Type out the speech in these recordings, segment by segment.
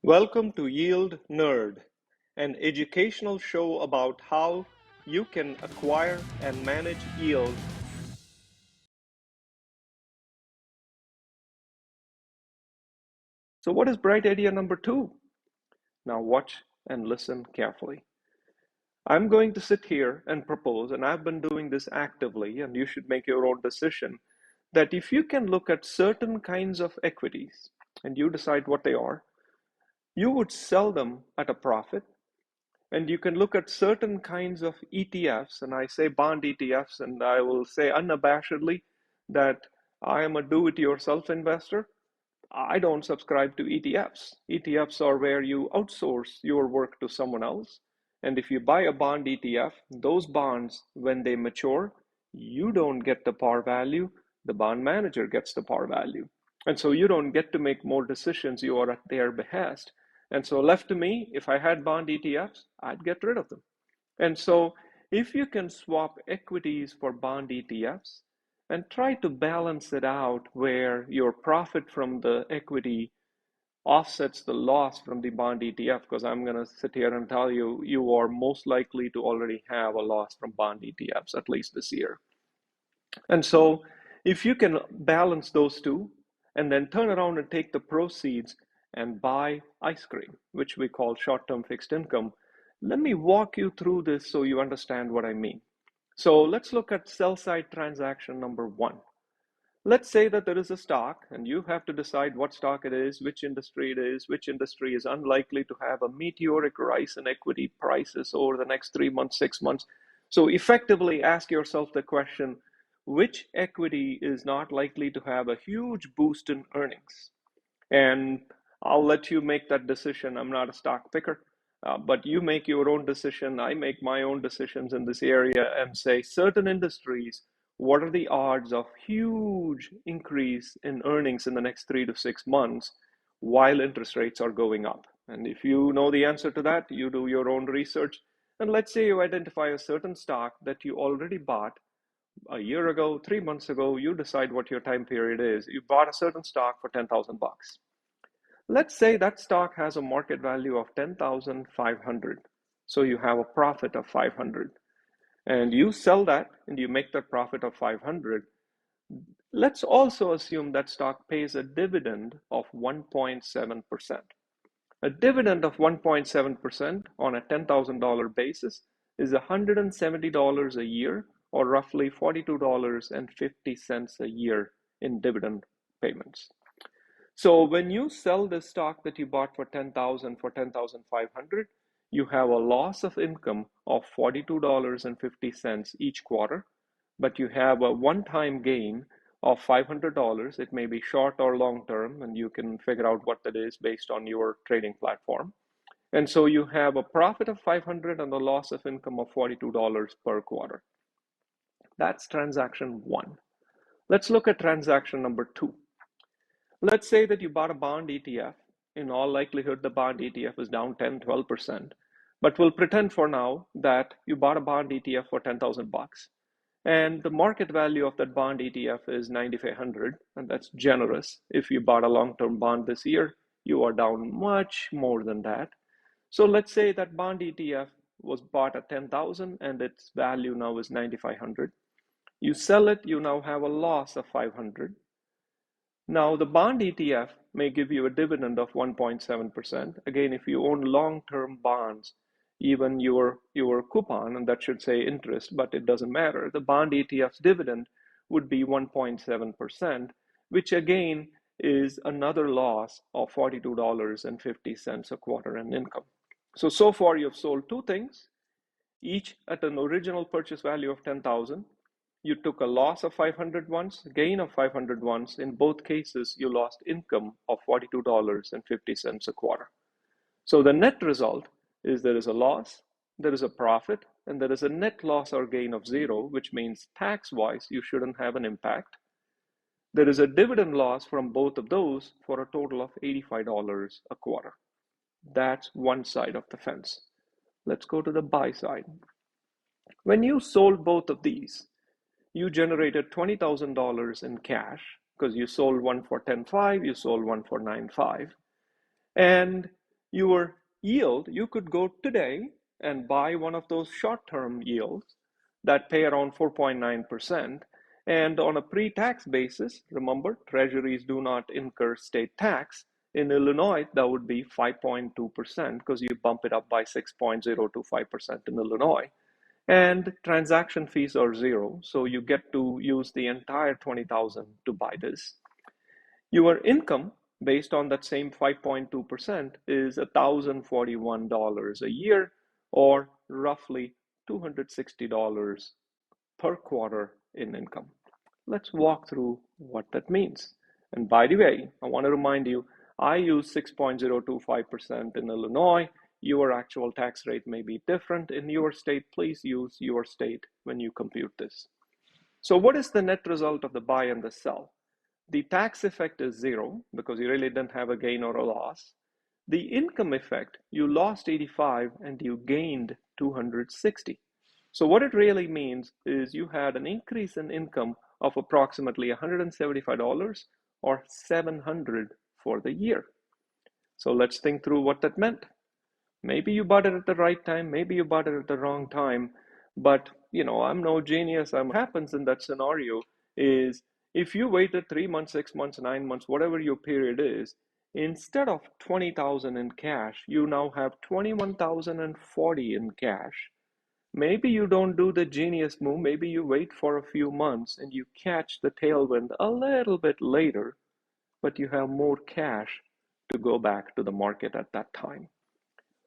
Welcome to YieldNerd, an educational show about how you can acquire and manage yield. So what is bright idea number 2? Now watch and listen carefully. I'm going to sit here and propose, and I've been doing this actively, and you should make your own decision, that if you can look at certain kinds of equities, and you decide what they are, you would sell them at a profit. And you can look at certain kinds of ETFs, and I say bond ETFs, and I will say unabashedly that I am a do-it-yourself investor. I don't subscribe to ETFs. ETFs are where you outsource your work to someone else. And if you buy a bond ETF, those bonds, when they mature, you don't get the par value, the bond manager gets the par value. And so you don't get to make more decisions, you are at their behest. And so left to me, if I had bond ETFs, I'd get rid of them. And so if you can swap equities for bond ETFs and try to balance it out where your profit from the equity offsets the loss from the bond ETF, because I'm going to sit here and tell you, you are most likely to already have a loss from bond ETFs, at least this year. And so if you can balance those two and then turn around and take the proceeds and buy ice cream, which we call short-term fixed income, let me walk you through this so you understand what I mean. So let's look at sell-side transaction number 1. Let's say that there is a stock and you have to decide what stock it is, which industry it is, which industry is unlikely to have a meteoric rise in equity prices over the next 3 months, 6 months. So effectively ask yourself the question, which equity is not likely to have a huge boost in earnings? And I'll let you make that decision. I'm not a stock picker, but you make your own decision. I make my own decisions in this area and say certain industries, what are the odds of huge increase in earnings in the next 3 to 6 months while interest rates are going up? And if you know the answer to that, you do your own research. And let's say you identify a certain stock that you already bought a year ago, 3 months ago. You decide what your time period is. You bought a certain stock for 10,000 bucks. Let's say that stock has a market value of 10,500. So you have a profit of 500 and you sell that and you make that profit of 500. Let's also assume that stock pays a dividend of 1.7%. A dividend of 1.7% on a $10,000 basis is $170 a year, or roughly $42.50 a year in dividend payments. So when you sell this stock that you bought for 10,000 for 10,500, you have a loss of income of $42.50 each quarter, but you have a one-time gain of $500. It may be short or long term, and you can figure out what that is based on your trading platform. And so you have a profit of 500 and a loss of income of $42 per quarter. That's transaction 1. Let's look at transaction number 2. Let's say that you bought a bond ETF. In all likelihood, the bond ETF is down 10, 12%. But we'll pretend for now that you bought a bond ETF for 10,000 bucks. And the market value of that bond ETF is 9,500, and that's generous. If you bought a long-term bond this year, you are down much more than that. So let's say that bond ETF was bought at 10,000 and its value now is 9,500. You sell it, you now have a loss of 500. Now, the bond ETF may give you a dividend of 1.7%. Again, if you own long-term bonds, even your coupon, and that should say interest, but it doesn't matter. The bond ETF's dividend would be 1.7%, which again is another loss of $42.50 a quarter in income. So far you've sold two things, each at an original purchase value of 10,000. You took a loss of 500 once, gain of 500 once. In both cases, you lost income of $42.50 a quarter. So the net result is there is a loss, there is a profit, and there is a net loss or gain of 0, which means tax-wise, you shouldn't have an impact. There is a dividend loss from both of those for a total of $85 a quarter. That's one side of the fence. Let's go to the buy side. When you sold both of these, you generated $20,000 in cash because you sold one for 10.5, you sold one for 9.5. And Your yield, you could go today and buy one of those short-term yields that pay around 4.9%. And on a pre-tax basis, remember, treasuries do not incur state tax. In Illinois, that would be 5.2% because you bump it up by 6.025% in Illinois. And transaction fees are zero, so you get to use the entire 20,000 to buy this. Your income, based on that same 5.2%, is $1,041 a year, or roughly $260 per quarter in income. Let's walk through what that means. And by the way, I want to remind you, I use 6.025% in Illinois. Your actual tax rate may be different in your state. Please use your state when you compute this. So what is the net result of the buy and the sell? The tax effect is zero because you really didn't have a gain or a loss. The income effect, you lost 85 and you gained 260. So what it really means is you had an increase in income of approximately $175 or $700 for the year. So let's think through what that meant. Maybe you bought it at the right time, maybe you bought it at the wrong time, but I'm no genius. What happens in that scenario is if you waited 3 months, 6 months, 9 months, whatever your period is, instead of 20,000 in cash, you now have 21,040 in cash. Maybe you don't do the genius move. Maybe you wait for a few months and you catch the tailwind a little bit later, but you have more cash to go back to the market at that time.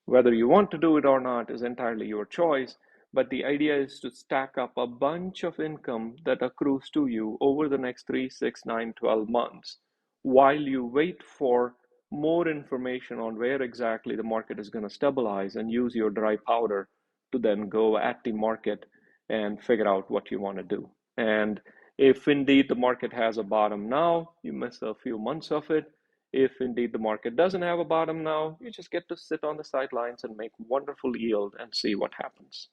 Whether you want to do it or not is entirely your choice, but the idea is to stack up a bunch of income that accrues to you over the next 3, 6, 9, 12 months while you wait for more information on where exactly the market is going to stabilize and use your dry powder to then go at the market and figure out what you want to do. And if indeed the market has a bottom now, you miss a few months of it. If indeed the market doesn't have a bottom now, you just get to sit on the sidelines and make wonderful yield and see what happens.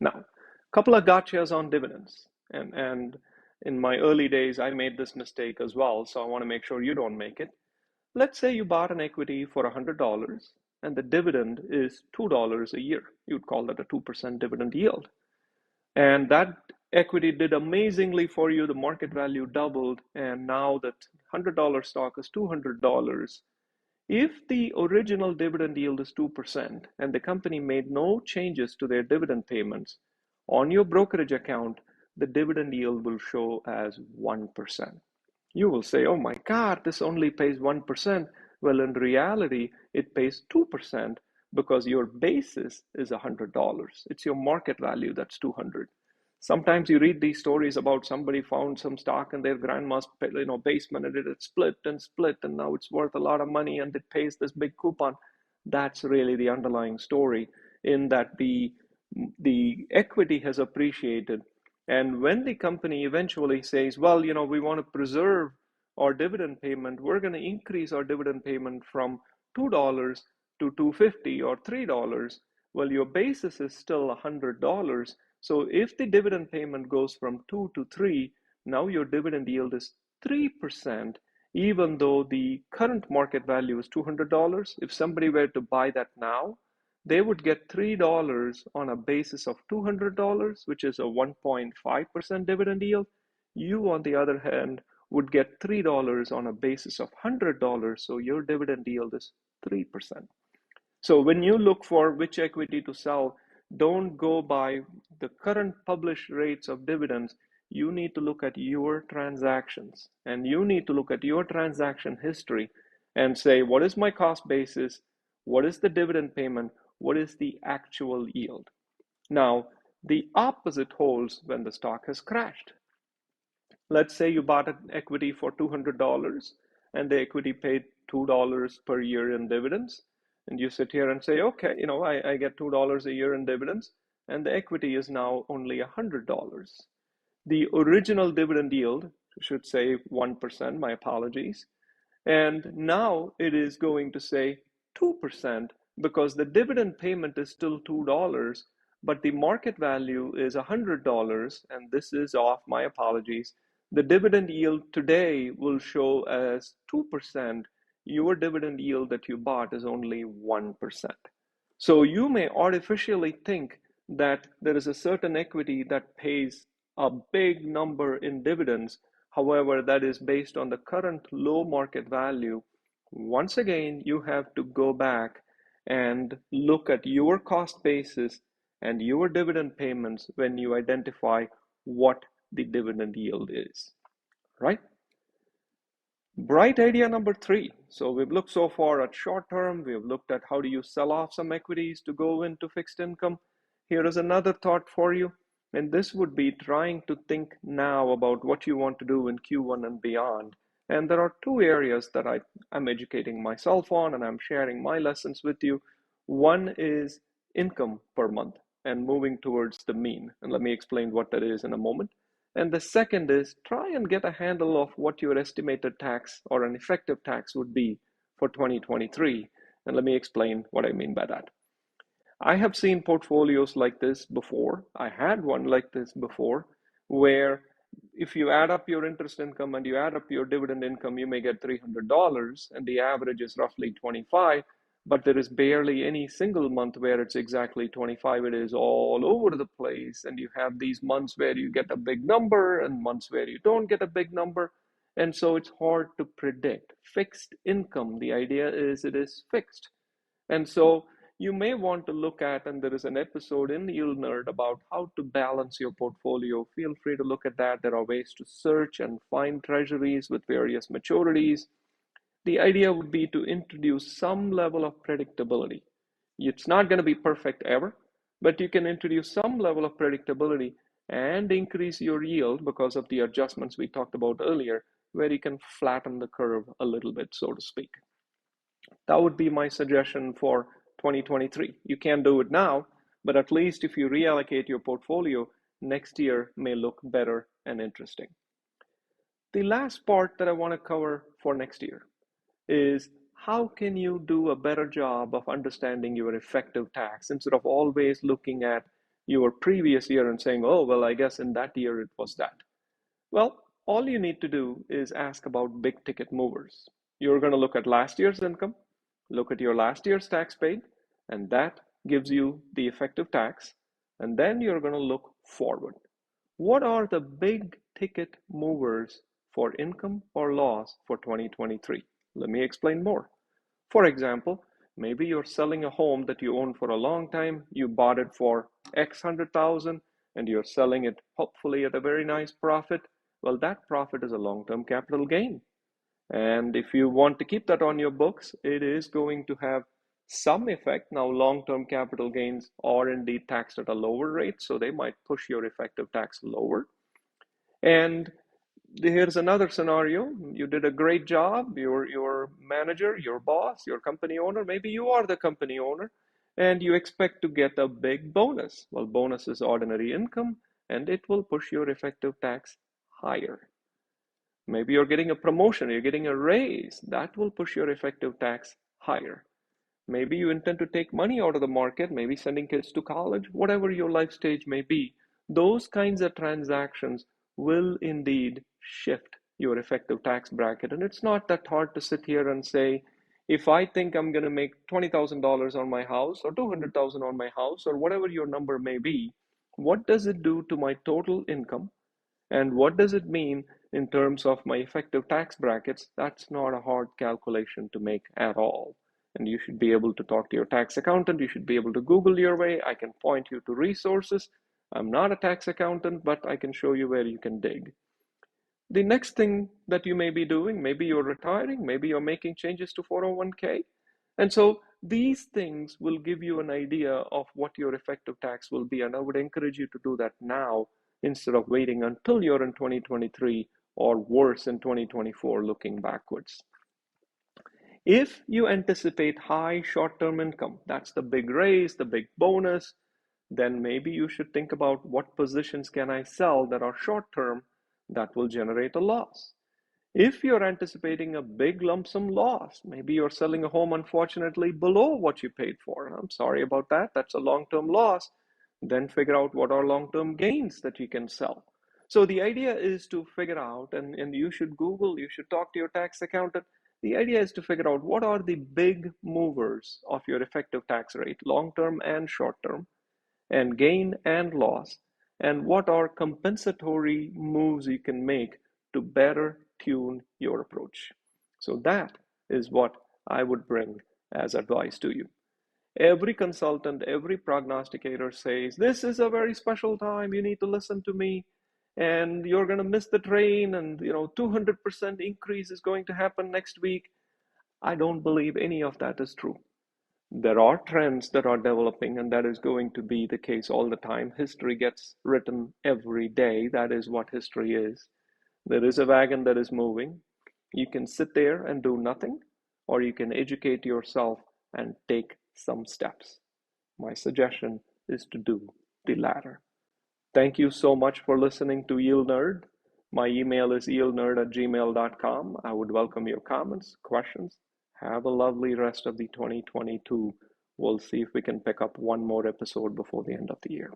Now, a couple of gotchas on dividends. And in my early days, I made this mistake as well, so I want to make sure you don't make it. Let's say you bought an equity for $100 and the dividend is $2 a year. You'd call that a 2% dividend yield. And that equity did amazingly for you. The market value doubled, and now that $100 stock is $200. If the original dividend yield is 2% and the company made no changes to their dividend payments, on your brokerage account, the dividend yield will show as 1%. You will say, oh my God, this only pays 1%. Well, in reality, it pays 2% because your basis is $100. It's your market value that's 200. Sometimes you read these stories about somebody found some stock in their grandma's basement and it had split and split and now it's worth a lot of money and it pays this big coupon. That's really the underlying story, in that the equity has appreciated. And when the company eventually says, well, we want to preserve our dividend payment, we're going to increase our dividend payment from $2 to $2.50 or $3. Well, your basis is still $100. So if the dividend payment goes from 2 to 3, now your dividend yield is 3%, even though the current market value is $200. If somebody were to buy that now, they would get $3 on a basis of $200, which is a 1.5% dividend yield. You, on the other hand, would get $3 on a basis of $100, so your dividend yield is 3%. So when you look for which equity to sell, don't go by the current published rates of dividends. You need to look at your transactions, and you need to look at your transaction history and say, what is my cost basis? What is the dividend payment? What is the actual yield? Now, the opposite holds when the stock has crashed. Let's say you bought an equity for $200 and the equity paid $2 per year in dividends. And you sit here and say, okay, I get $2 a year in dividends, and the equity is now only $100. The original dividend yield should say 1%, my apologies. And now it is going to say 2% because the dividend payment is still $2, but the market value is $100, and this is off, my apologies. The dividend yield today will show as 2%, your dividend yield that you bought is only 1%. So you may artificially think that there is a certain equity that pays a big number in dividends. However, that is based on the current low market value. Once again, you have to go back and look at your cost basis and your dividend payments when you identify what the dividend yield is, right? Bright idea number three. So we've looked so far at short term, we've looked at how do you sell off some equities to go into fixed income. Here is another thought for you, and this would be trying to think now about what you want to do in Q1 and beyond. And there are two areas that I'm educating myself on and I'm sharing my lessons with you. One is income per month and moving towards the mean. And let me explain what that is in a moment. And the second is try and get a handle of what your estimated tax or an effective tax would be for 2023. And let me explain what I mean by that. I have seen portfolios like this before. I had one like this before, where if you add up your interest income and you add up your dividend income, you may get $300, and the average is roughly 25, but there is barely any single month where it's exactly 25. It is all over the place, and you have these months where you get a big number and months where you don't get a big number, and so it's hard to predict. Fixed income, the idea is it is fixed. And so you may want to look at, and there is an episode in YieldNerd about how to balance your portfolio. Feel free to look at that. There are ways to search and find treasuries with various maturities. The idea would be to introduce some level of predictability. It's not going to be perfect ever, but you can introduce some level of predictability and increase your yield because of the adjustments we talked about earlier, where you can flatten the curve a little bit, so to speak. That would be my suggestion for 2023. You can't do it now, but at least if you reallocate your portfolio, next year may look better and interesting. The last part that I want to cover for next year is how can you do a better job of understanding your effective tax instead of always looking at your previous year and saying, oh, well, I guess in that year it was that. Well, all you need to do is ask about big ticket movers. You're going to look at last year's income, look at your last year's tax paid, and that gives you the effective tax. And then you're going to look forward. What are the big ticket movers for income or loss for 2023? Let me explain more. For example, maybe you're selling a home that you own for a long time. You bought it for X 100,000 and you're selling it hopefully at a very nice profit. Well, that profit is a long-term capital gain. And if you want to keep that on your books, it is going to have some effect. Now, long-term capital gains are indeed taxed at a lower rate, so they might push your effective tax lower. And here's another scenario. You did a great job. Your manager, your boss, your company owner, maybe you are the company owner, and you expect to get a big bonus. Well, bonus is ordinary income, and it will push your effective tax higher. Maybe you're getting a promotion, you're getting a raise. That will push your effective tax higher. Maybe you intend to take money out of the market, maybe sending kids to college, whatever your life stage may be. Those kinds of transactions will indeed shift your effective tax bracket. And it's not that hard to sit here and say, if I think I'm going to make $20,000 on my house or 200,000 on my house or whatever your number may be, what does it do to my total income? And what does it mean in terms of my effective tax brackets? That's not a hard calculation to make at all. And you should be able to talk to your tax accountant. You should be able to Google your way. I can point you to resources. I'm not a tax accountant, but I can show you where you can dig. The next thing that you may be doing, maybe you're retiring, maybe you're making changes to 401k. And so these things will give you an idea of what your effective tax will be. And I would encourage you to do that now instead of waiting until you're in 2023 or worse in 2024 looking backwards. If you anticipate high short-term income, that's the big raise, the big bonus, then maybe you should think about what positions can I sell that are short-term that will generate a loss. If you're anticipating a big lump sum loss, maybe you're selling a home unfortunately below what you paid for. I'm sorry about that. That's a long-term loss. Then figure out what are long-term gains that you can sell. So the idea is to figure out, and you should Google, you should talk to your tax accountant, The idea is to figure out what are the big movers of your effective tax rate, long term and short term, and gain and loss, and what are compensatory moves you can make to better tune your approach. So that is what I would bring as advice to you. Every consultant, every prognosticator says, this is a very special time, you need to listen to me, and you're going to miss the train, and 200% increase is going to happen next week. I don't believe any of that is true. There are trends that are developing, and that is going to be the case all the time. History gets written every day. That is what history is. There is a wagon that is moving. You can sit there and do nothing, or you can educate yourself and take some steps. My suggestion is to do the latter. Thank you so much for listening to YieldNerd. My email is yieldnerd@gmail.com. I would welcome your comments, questions. Have a lovely rest of the 2022. We'll see if we can pick up one more episode before the end of the year.